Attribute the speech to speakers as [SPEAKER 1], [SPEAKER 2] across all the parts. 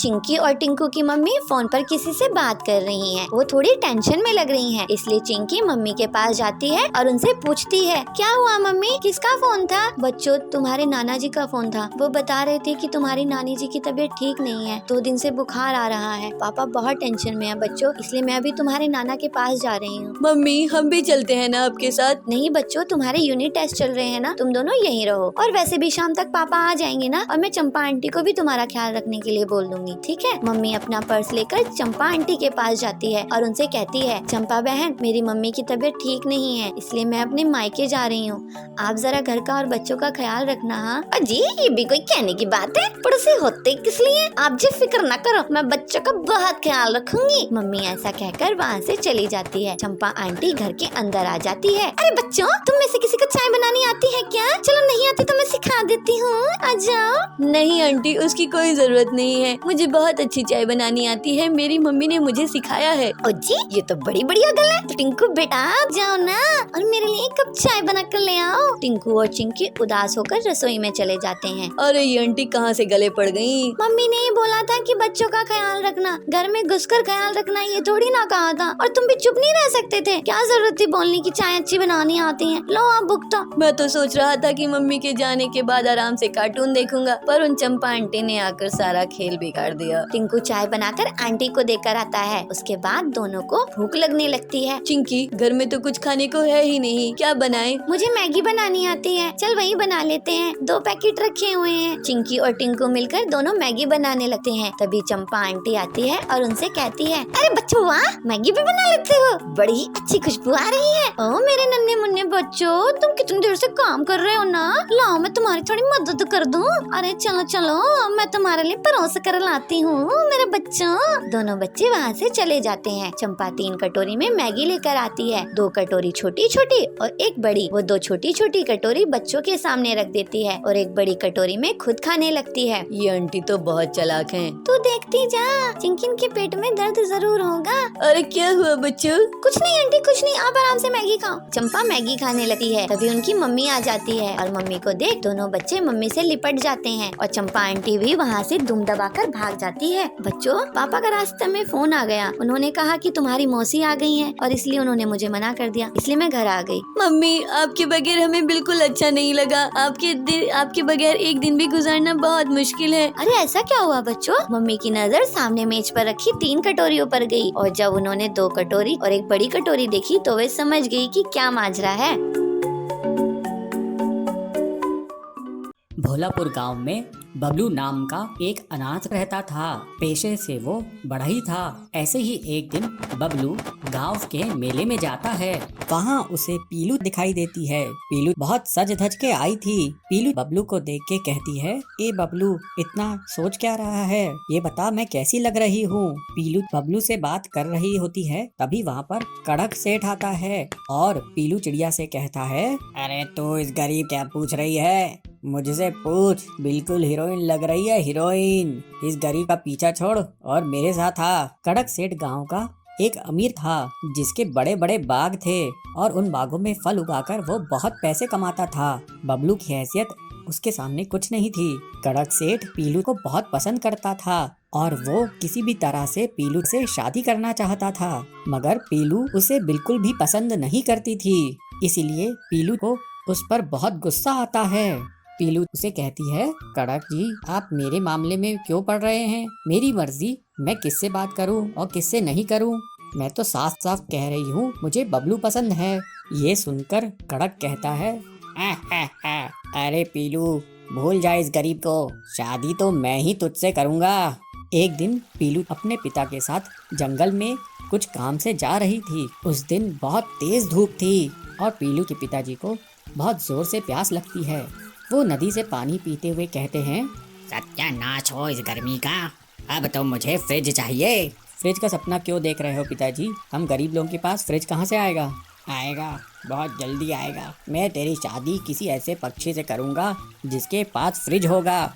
[SPEAKER 1] चिंकी और टिंकू की mummy phone पर किसी से बात कर रही हैं। वो थोड़ी टेंशन में लग रही हैं, इसलिए चिंकी मम्मी के पास जाती है और उनसे पूछती है, क्या हुआ मम्मी, किसका फोन था? बच्चों, तुम्हारे नाना जी का फोन था। वो बता रहे थे कि तुम्हारी नानी जी की तबीयत ठीक नहीं है, 2 दिन से बुखार आ रहा है। पापा बहुत टेंशन में है बच्चों, इसलिए मैं अभी तुम्हारे नाना के पास जा रही हूँ।
[SPEAKER 2] मम्मी, हम भी चलते हैं ना आपके साथ?
[SPEAKER 1] नहीं बच्चों, तुम्हारे यूनिट टेस्ट चल रहे हैं ना, तुम दोनों यहीं रहो। और वैसे भी शाम तक पापा आ जाएंगे ना, और मैं चंपा आंटी को भी तुम्हारा ख्याल रखने के लिए बोल दूंगी, ठीक है? मम्मी अपना पर्स लेकर चंपा आंटी के पास जाती है और उनसे कहती है, चंपा बहन, मेरी मम्मी की तबीयत ठीक नहीं है, इसलिए मैं अपने मायके जा रही हूँ। आप जरा घर का और बच्चों का ख्याल रखना। हाँ अजी, ये भी कोई कहने की बात है? पड़ोसी होते किस लिए? आप जी फिक्र न करो, मैं बच्चों का बहुत ख्याल रखूंगी। मम्मी ऐसा कहकर वहाँ से चली जाती है। चंपा आंटी घर के अंदर आ जाती है। अरे बच्चों, तुम में से किसी को चाय बनानी आती है क्या? चलो नहीं आती तो मैं सिखा देती हूँ, आ जाओ।
[SPEAKER 2] नहीं आंटी, उसकी कोई जरूरत नहीं है, मुझे बहुत अच्छी चाय बनानी आती है, मेरी मम्मी ने मुझे सिखाया है।
[SPEAKER 1] ओ जी, ये तो बड़ी बढ़िया गल है। तो टिंकू बेटा, आप जाओ ना और मेरे लिए एक कप चाय बना कर ले आओ। टिंकू और चिंकी उदास होकर रसोई में चले जाते हैं।
[SPEAKER 2] अरे ये आंटी कहाँ से गले पड़ गई?
[SPEAKER 1] मम्मी ने बोला था कि बच्चों का ख्याल रखना, घर में घुसकर ख्याल रखना, ये थोड़ी ना कहा था। और तुम भी चुप नहीं रह सकते थे? क्या जरूरत थी बोलने की चाय अच्छी बनानी आती है? लो आप भुगतो।
[SPEAKER 2] मैं तो सोच रहा था कि मम्मी के जाने के बाद आराम से कार्टून देखूंगा, पर उन चंपा आंटी ने आकर सारा खेल बिगाड़ दिया।
[SPEAKER 1] टिंकू चाय बनाकर आंटी को देकर आता है। उसके बाद दोनों को भूख लगने लगती है।
[SPEAKER 2] चिंकी, घर में तो कुछ खाने को है ही नहीं, क्या बनाएं?
[SPEAKER 1] मुझे मैगी बनानी आती है, चल वही बना लेते हैं, 2 पैकेट रखे हुए हैं। चिंकी और टिंकू मिलकर दोनों मैगी बनाने लगते हैं। तभी चंपा आंटी आती है और उनसे कहती है, अरे बच्चों वाह, मैगी भी बना लेते हो, बड़ी अच्छी खुशबू आ रही है। ओ मेरे नन्हे मुन्ने बच्चों, तुम कितनी देर से काम कर रहे हो ना? लाओ मैं तुम्हारी थोड़ी मदद कर दूं। अरे चलो चलो, मैं तुम्हारे लिए परोस कर लाती हूँ मेरे बच्चों। दोनों बच्चे वहाँ से चले जाते हैं। चंपा 3 कटोरी में मैगी लेकर आती है, 2 कटोरी छोटी छोटी और 1 बड़ी। वो 2 छोटी छोटी कटोरी बच्चों के सामने रख देती है और 1 बड़ी कटोरी में खुद खाने लगती है।
[SPEAKER 2] ये आंटी तो बहुत चालाक हैं।
[SPEAKER 1] तू देखती जा, चिंकिन के पेट में दर्द जरूर होगा।
[SPEAKER 2] अरे क्या हुआ बच्चों?
[SPEAKER 1] कुछ नहीं आंटी, कुछ नहीं, आप आराम से मैगी खाओ। चंपा मैगी खाने लगती है। तभी उनकी मम्मी आ जाती है और मम्मी को देख दोनों बच्चे मम्मी से लिपट जाते हैं और चंपा आंटी भी वहाँ से दुम दबाकर भाग जाती है। बच्चों, पापा का रास्ते में फोन आ गया। उन्होंने कहा कि तुम्हारी मौसी आ गई है और इसलिए उन्होंने मुझे मना कर दिया, इसलिए मैं घर आ गई।
[SPEAKER 2] मम्मी, आपके बगैर हमें बिल्कुल अच्छा नहीं लगा। आपके बगैर एक दिन भी गुजारना बहुत मुश्किल है।
[SPEAKER 1] अरे ऐसा क्या हुआ बच्चों? मम्मी की नजर सामने मेज पर रखी 3 कटोरियों पर गई और जब उन्होंने 2 कटोरी और 1 बड़ी कटोरी देखी तो वे समझ गई कि क्या माजरा है।
[SPEAKER 3] भोलापुर गांव में बबलू नाम का एक अनाथ रहता था। पेशे से वो बढ़ई था। ऐसे ही एक दिन बबलू गांव के मेले में जाता है। वहाँ उसे पीलू दिखाई देती है। पीलू बहुत सज धज के आई थी। पीलू बबलू को देख के कहती है, ए बबलू, इतना सोच क्या रहा है? ये बता मैं कैसी लग रही हूँ? पीलू बबलू से बात कर रही होती है। तभी वहाँ पर कड़क सेठ आता है और पीलू चिड़िया से कहता है, अरे तू इस गरीब क्या पूछ रही है? मुझसे पूछ, बिल्कुल हीरोइन लग रही है, हीरोइन। इस गरीब का पीछा छोड़ और मेरे साथ आ। कड़क सेठ गांव का एक अमीर था जिसके बड़े बड़े बाग थे और उन बागों में फल उगाकर वो बहुत पैसे कमाता था। बबलू की हैसियत उसके सामने कुछ नहीं थी। कड़क सेठ पीलू को बहुत पसंद करता था और वो किसी भी तरह से पीलू से शादी करना चाहता था, मगर पीलू उसे बिल्कुल भी पसंद नहीं करती थी। इसीलिए पीलू को उस पर बहुत गुस्सा आता है। पीलू उसे कहती है, कड़क जी, आप मेरे मामले में क्यों पड़ रहे हैं? मेरी मर्जी, मैं किससे बात करूं और किससे नहीं करूं। मैं तो साफ साफ कह रही हूँ, मुझे बबलू पसंद है। ये सुनकर कड़क कहता है, अरे पीलू, भूल जा इस गरीब को, शादी तो मैं ही तुझसे करूँगा। एक दिन पीलू अपने पिता के साथ जंगल में कुछ काम से जा रही थी। उस दिन बहुत तेज धूप थी और पीलू के पिताजी को बहुत जोर से प्यास लगती है। वो नदी से पानी पीते हुए कहते हैं,
[SPEAKER 4] सत्यानाश हो इस गर्मी का, अब तो मुझे फ्रिज चाहिए।
[SPEAKER 3] फ्रिज का सपना क्यों देख रहे हो पिताजी? हम गरीब लोगों के पास फ्रिज कहाँ से आएगा?
[SPEAKER 4] आएगा, बहुत जल्दी आएगा। मैं तेरी शादी किसी ऐसे पक्षी से करूँगा जिसके पास फ्रिज होगा।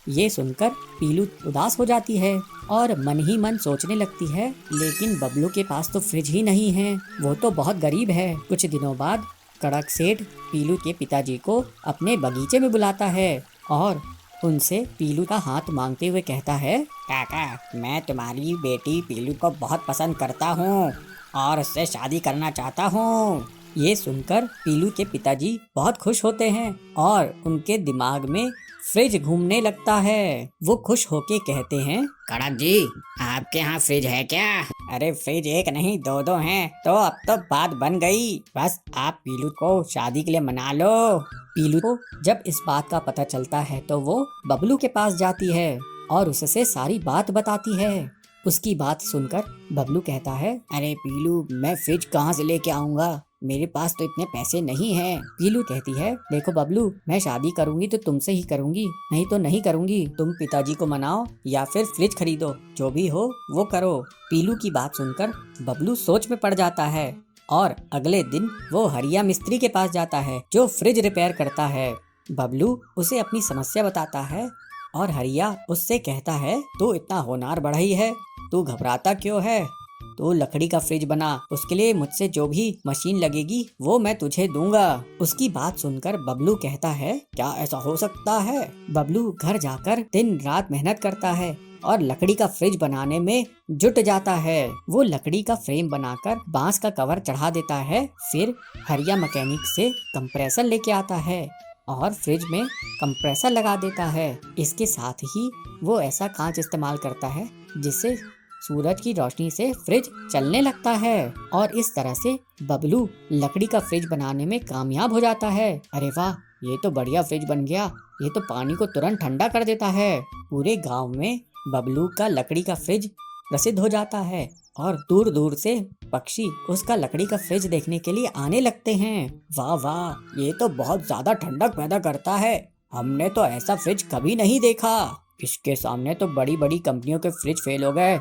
[SPEAKER 3] ये सुनकर पीलू उदास हो जाती है और मन ही मन सोचने लगती है, लेकिन बबलू के पास तो फ्रिज ही नहीं है, वो तो बहुत गरीब है। कुछ दिनों बाद कड़क सेठ पीलू के पिताजी को अपने बगीचे में बुलाता है और उनसे पीलू का हाथ मांगते हुए कहता है,
[SPEAKER 4] काका, मैं तुम्हारी बेटी पीलू को बहुत पसंद करता हूँ और उससे शादी करना चाहता हूँ।
[SPEAKER 3] ये सुनकर पीलू के पिताजी बहुत खुश होते हैं और उनके दिमाग में फ्रिज घूमने लगता है। वो खुश होके कहते हैं,
[SPEAKER 4] कड़क जी, आपके यहाँ फ्रिज है क्या? अरे फ्रिज एक नहीं दो हैं, तो अब तो बात बन गई। बस आप पीलू को शादी के लिए मना लो।
[SPEAKER 3] पीलू को जब इस बात का पता चलता है तो वो बबलू के पास जाती है और उससे सारी बात बताती है। उसकी बात सुनकर बबलू कहता है,
[SPEAKER 4] अरे पीलू, मैं फ्रिज कहाँ से लेके आऊँगा? मेरे पास तो इतने पैसे नहीं हैं।
[SPEAKER 3] पीलू कहती है, देखो बबलू, मैं शादी करूंगी तो तुमसे ही करूंगी, नहीं तो नहीं करूंगी। तुम पिताजी को मनाओ या फिर फ्रिज खरीदो, जो भी हो वो करो। पीलू की बात सुनकर बबलू सोच में पड़ जाता है और अगले दिन वो हरिया मिस्त्री के पास जाता है जो फ्रिज रिपेयर करता है। बबलू उसे अपनी समस्या बताता है और हरिया उससे कहता है, तू इतना होनहार बढ़ई है, तू घबराता क्यों है? तू लकड़ी का फ्रिज बना, उसके लिए मुझसे जो भी मशीन लगेगी वो मैं तुझे दूंगा। उसकी बात सुनकर बबलू कहता है, क्या ऐसा हो सकता है? बबलू घर जाकर दिन रात मेहनत करता है और लकड़ी का फ्रिज बनाने में जुट जाता है। वो लकड़ी का फ्रेम बनाकर बांस का कवर चढ़ा देता है। फिर हरिया मैकेनिक से कंप्रेसर लेके आता है और फ्रिज में कंप्रेसर लगा देता है। इसके साथ ही वो ऐसा कांच इस्तेमाल करता है जिससे सूरज की रोशनी से फ्रिज चलने लगता है और इस तरह से बबलू लकड़ी का फ्रिज बनाने में कामयाब हो जाता है। अरे वाह, ये तो बढ़िया फ्रिज बन गया, ये तो पानी को तुरंत ठंडा कर देता है। पूरे गांव में बबलू का लकड़ी का फ्रिज प्रसिद्ध हो जाता है और दूर दूर से पक्षी उसका लकड़ी का फ्रिज देखने के लिए आने लगते हैं।
[SPEAKER 4] वाह वाह, ये तो बहुत ज्यादा ठंडक पैदा करता है। हमने तो ऐसा फ्रिज कभी नहीं देखा। इसके सामने तो बड़ी बड़ी कंपनियों के फ्रिज फेल हो गए।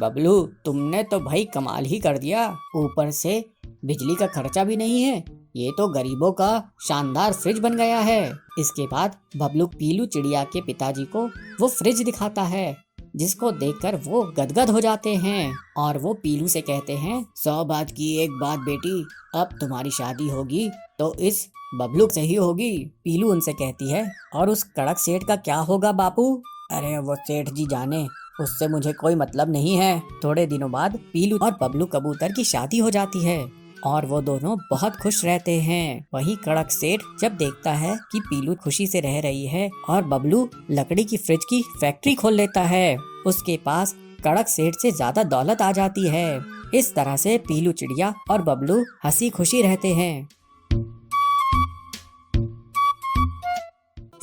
[SPEAKER 4] बबलू, तुमने तो भाई कमाल ही कर दिया। ऊपर से बिजली का खर्चा भी नहीं है, ये तो गरीबों का शानदार फ्रिज बन गया है। इसके बाद बबलू पीलू चिड़िया के पिताजी को वो फ्रिज दिखाता है, जिसको देखकर वो गदगद हो जाते हैं और वो पीलू से कहते हैं, 100 बात की एक बात बेटी, अब तुम्हारी शादी होगी तो इस बबलू से ही होगी। पीलू उनसे कहती है, और उस कड़क सेठ का क्या होगा बापू? अरे वो सेठ जी जाने, उससे मुझे कोई मतलब नहीं है। थोड़े दिनों बाद पीलू और बबलू कबूतर की शादी हो जाती है और वो दोनों बहुत खुश रहते हैं। वहीं कड़क सेठ जब देखता है कि पीलू खुशी से रह रही है और बबलू लकड़ी की फ्रिज की फैक्ट्री खोल लेता है, उसके पास कड़क सेठ से ज्यादा दौलत आ जाती है। इस तरह से पीलू चिड़िया और बबलू हंसी खुशी रहते हैं।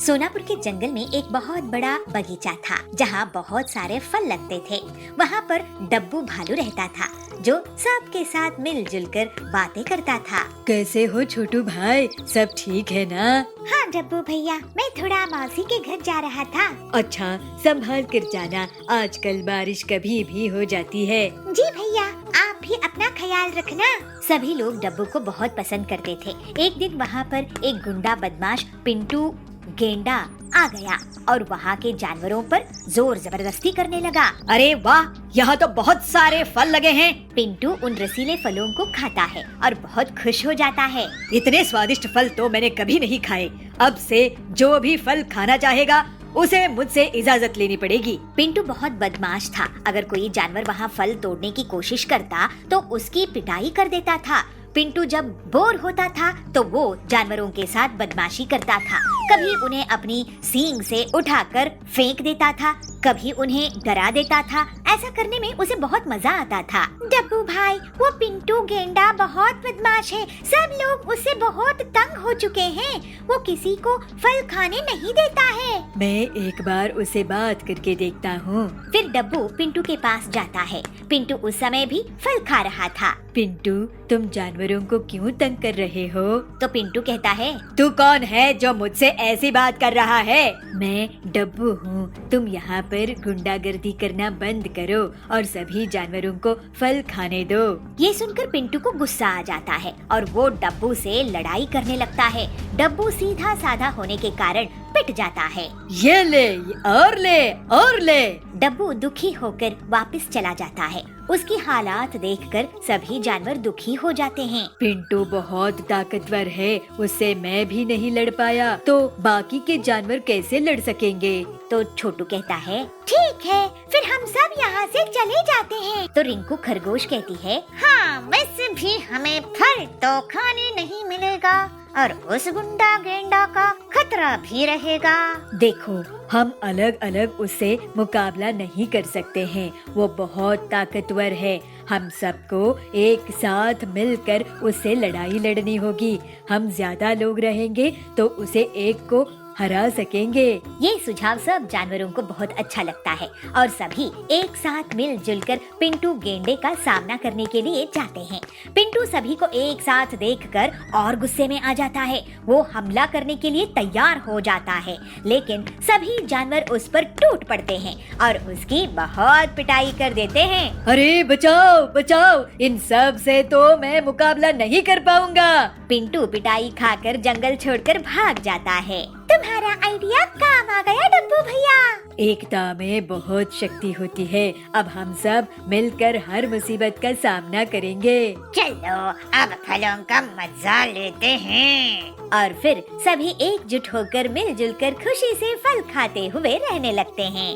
[SPEAKER 5] सोनापुर के जंगल में एक बहुत बड़ा बगीचा था जहाँ बहुत सारे फल लगते थे। वहाँ पर डब्बू भालू रहता था जो सबके साथ मिलजुल कर बातें करता था।
[SPEAKER 2] कैसे हो छोटू भाई, सब ठीक है ना?
[SPEAKER 5] हाँ डब्बू भैया, मैं थोड़ा मौसी के घर जा रहा था।
[SPEAKER 2] अच्छा, संभाल कर जाना, आजकल बारिश कभी भी हो जाती है।
[SPEAKER 5] जी भैया, आप भी अपना ख्याल रखना। सभी लोग डब्बू को बहुत पसंद करते थे। एक दिन वहाँ पर एक गुंडा बदमाश पिंटू गेंडा आ गया और वहाँ के जानवरों पर जोर जबरदस्ती करने लगा।
[SPEAKER 2] अरे वाह, यहाँ तो बहुत सारे फल लगे हैं।
[SPEAKER 5] पिंटू उन रसीले फलों को खाता है और बहुत खुश हो जाता है।
[SPEAKER 2] इतने स्वादिष्ट फल तो मैंने कभी नहीं खाए। अब से जो भी फल खाना चाहेगा उसे मुझसे इजाजत लेनी पड़ेगी।
[SPEAKER 5] पिंटू बहुत बदमाश था। अगर कोई जानवर वहाँ फल तोड़ने की कोशिश करता तो उसकी पिटाई कर देता था। पिंटू जब बोर होता था तो वो जानवरों के साथ बदमाशी करता था। कभी उन्हें अपनी सींग से उठाकर फेंक देता था, कभी उन्हें डरा देता था। ऐसा करने में उसे बहुत मजा आता था। डब्बू भाई, वो पिंटू गेंडा बहुत बदमाश है। सब लोग उससे बहुत तंग हो चुके हैं। वो किसी को फल खाने नहीं देता है।
[SPEAKER 2] मैं एक बार उसे बात करके देखता हूँ।
[SPEAKER 5] फिर डब्बू पिंटू के पास जाता है। पिंटू उस समय भी फल खा रहा था।
[SPEAKER 2] पिंटू, तुम जानवरों को क्यों तंग कर रहे हो?
[SPEAKER 5] तो पिंटू कहता है,
[SPEAKER 2] तू कौन है जो मुझसे ऐसी बात कर रहा है? मैं डब्बू हूँ। तुम यहाँ पर गुंडागर्दी करना बंद करो और सभी जानवरों को फल खाने दो।
[SPEAKER 5] ये सुनकर पिंटू को गुस्सा आ जाता है और वो डब्बू से लड़ाई करने लगता है। डब्बू सीधा साधा होने के कारण पिट जाता है।
[SPEAKER 2] ये ले और ले और ले।
[SPEAKER 5] डब्बू दुखी होकर वापस चला जाता है। उसकी हालात देखकर सभी जानवर दुखी हो जाते हैं।
[SPEAKER 2] पिंटू बहुत ताकतवर है, उससे मैं भी नहीं लड़ पाया, तो बाकी के जानवर कैसे लड़ सकेंगे?
[SPEAKER 5] तो छोटू कहता है, ठीक है, फिर हम सब यहाँ से चले जाते हैं। तो रिंकू खरगोश कहती है, हाँ, वैसे भी हमें फल तो खाने नहीं मिलेगा और उस गुंडा गेंडा का खतरा भी रहेगा।
[SPEAKER 2] देखो, हम अलग अलग उससे मुकाबला नहीं कर सकते हैं, वो बहुत ताकतवर है। हम सबको एक साथ मिलकर उससे लड़ाई लड़नी होगी। हम ज्यादा लोग रहेंगे तो उसे एक को हरा सकेंगे।
[SPEAKER 5] ये सुझाव सब जानवरों को बहुत अच्छा लगता है और सभी एक साथ मिलजुल कर पिंटू गेंडे का सामना करने के लिए जाते हैं। पिंटू सभी को एक साथ देखकर और गुस्से में आ जाता है। वो हमला करने के लिए तैयार हो जाता है, लेकिन सभी जानवर उस पर टूट पड़ते हैं और उसकी बहुत पिटाई कर देते हैं।
[SPEAKER 2] अरे बचाओ बचाओ, इन सब से तो मैं मुकाबला नहीं कर पाऊंगा।
[SPEAKER 5] पिंटू पिटाई खाकर जंगल छोड़कर भाग जाता है। तुम्हारा आइडिया काम आ गया डब्बू भैया।
[SPEAKER 2] एकता में बहुत शक्ति होती है। अब हम सब मिलकर हर मुसीबत का सामना करेंगे।
[SPEAKER 5] चलो अब फलों का मजा लेते हैं। और फिर सभी एकजुट होकर मिलजुल कर खुशी से फल खाते हुए रहने लगते हैं।